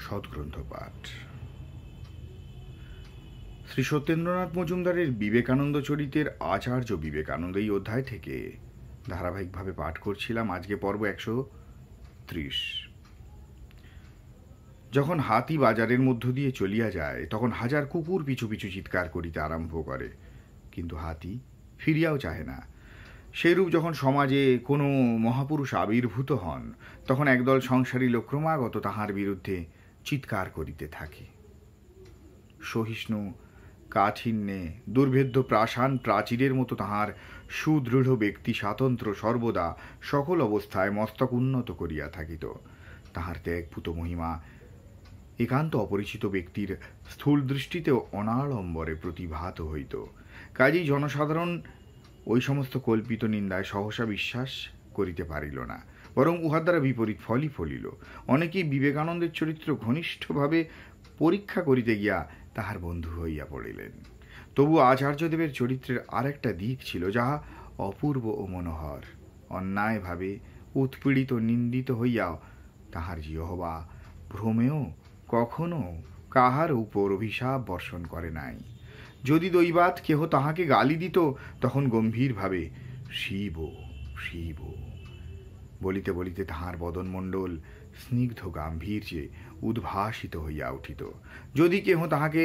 সদ্গ্রন্থ পাঠ। শ্রী সত্যেন্দ্রনাথ মজুমদারের বিবেকানন্দ চরিতের আচার্য বিবেকানন্দ এই অধ্যায় থেকে ধারাবাহিকভাবে পাঠ করছিলাম। আজকে পর্ব 130। যখন হাতি বাজারের মধ্য দিয়ে চলিয়া যায় তখন হাজার কুকুর পিছু পিছু চিৎকার করিতে আরম্ভ করে, কিন্তু হাতি ফিরিয়াও চাহে না। সেইরূপ যখন সমাজে কোনো মহাপুরুষ আবির্ভূত হন তখন একদল সংসারী লোক ক্রমাগত তাহার বিরুদ্ধে চিৎকার করিতে থাকে। সহিষ্ণু কাঠিন্যে দুর্ভেদ্য প্রাসান প্রাচীরের মতো তাহার সুদৃঢ় ব্যক্তি স্বাতন্ত্র্য সর্বদা সকল অবস্থায় মস্তক উন্নত করিয়া থাকিত। তাহার ত্যাগভূত মহিমা একান্ত অপরিচিত ব্যক্তির স্থূল দৃষ্টিতেও অনাড়ম্বরে প্রতিভাত হইত। কাজেই জনসাধারণ ওই সমস্ত কল্পিত নিন্দায় সহসা বিশ্বাস করিতে পারিল না, বরং উহার দ্বারা বিপরীত ফলই ফলিল। অনেকেই বিবেকানন্দের চরিত্র ঘনিষ্ঠভাবে পরীক্ষা করিতে গিয়া তাহার বন্ধু হইয়া পড়িলেন। তবু আচার্যদেবের চরিত্রের আর একটা দিক ছিল যাহা অপূর্ব ও মনোহর। অন্যায়ভাবে উৎপীড়িত নিন্দিত হইয়াও তাহার জিহ্বা ভ্রমেও কখনো কাহার উপর অভিশাপ বর্ষণ করে নাই। যদি দৈবাৎ কেহ তাহাকে গালি দিত তখন গম্ভীরভাবে শিব শিব বলিতে বলিতে তাহার বদনমণ্ডল স্নিগ্ধ গাম্ভীর্যে উদ্ভাসিত হইয়া উঠিত। যদি কেহ তাহাকে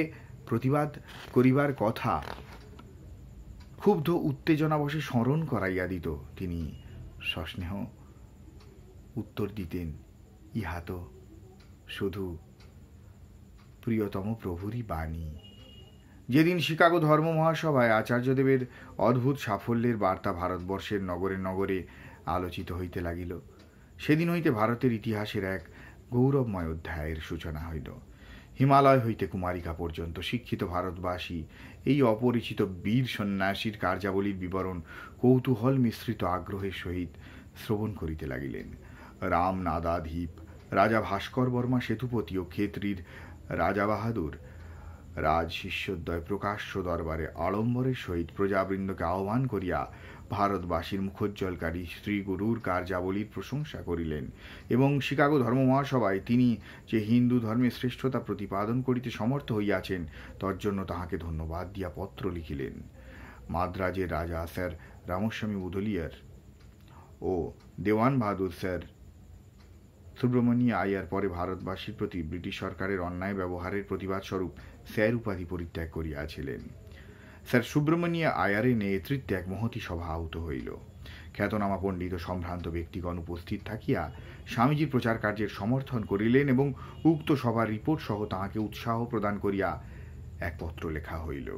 প্রতিবাদ করিবার কথা ক্ষুব্ধ উত্তেজনাবশে স্মরণ করাইয়া দিত, তিনি সস্নেহ উত্তর দিতেন, ইহা তো শুধু প্রিয়তম প্রভুরই বাণী। যেদিন শিকাগো ধর্ম মহাসভায় আচার্যদেবের অদ্ভুত সাফল্যের বার্তা ভারতবর্ষের নগরে নগরে আলোচিত হইতে লাগিল, সেদিন হইতে ভারতের ইতিহাসের এক গৌরবময় অধ্যায়ের সূচনা হইল। হিমালয় হইতে কুমারিকা পর্যন্ত শিক্ষিত ভারতবাসী এই অপরিচিত বীর সন্ন্যাসীর কার্যাবলীর বিবরণ কৌতূহল মিশ্রিত আগ্রহের সহিত শ্রবণ করিতে লাগিলেন। রাম নাদাধীপ, রাজা ভাস্কর বর্মা সেতুপতি ও ক্ষেত্রীর রাজা বাহাদুর রাজ শিষ্যদ্বয় প্রকাশ্য দরবারে আড়ম্বরের সহিত প্রজাবৃন্দকে আহ্বান করিয়া ভারতবাসীর মুখোজ্জ্বলকারী শ্রীগুরুর কার্যাবলীর প্রশংসা করিলেন এবং শিকাগো ধর্ম মহাসভায় তিনি যে হিন্দু ধর্মের শ্রেষ্ঠতা প্রতিপাদন করিতে সমর্থ হইয়াছেন তজ্জন্য তাহাকে ধন্যবাদ দিয়া পত্র লিখিলেন। মাদ্রাজের রাজা স্যার রামস্বামী উদলিয়ার ও দেওয়ান বাহাদুর স্যার সুব্রমণিয়া আয়ার পরে ভারতবাসীর প্রতি ব্রিটিশ সরকারের অন্যায় ব্যবহারের প্রতিবাদ স্বরূপ স্যার উপাধি পরিত্যাগ করিয়াছিলেন। স্যার সুব্রমণিয়া আয়ারের নেতৃত্বে এক মহতী সভা আহুত হইল। খ্যাতনামা পণ্ডিত ও সম্ভ্রান্ত ব্যক্তিগণ উপস্থিত থাকিয়া স্বামীজির প্রচার কার্যের সমর্থন করিলেন এবং উক্ত সভার রিপোর্ট সহ তাহাকে উৎসাহ প্রদান করিয়া এক পত্র লেখা হইল।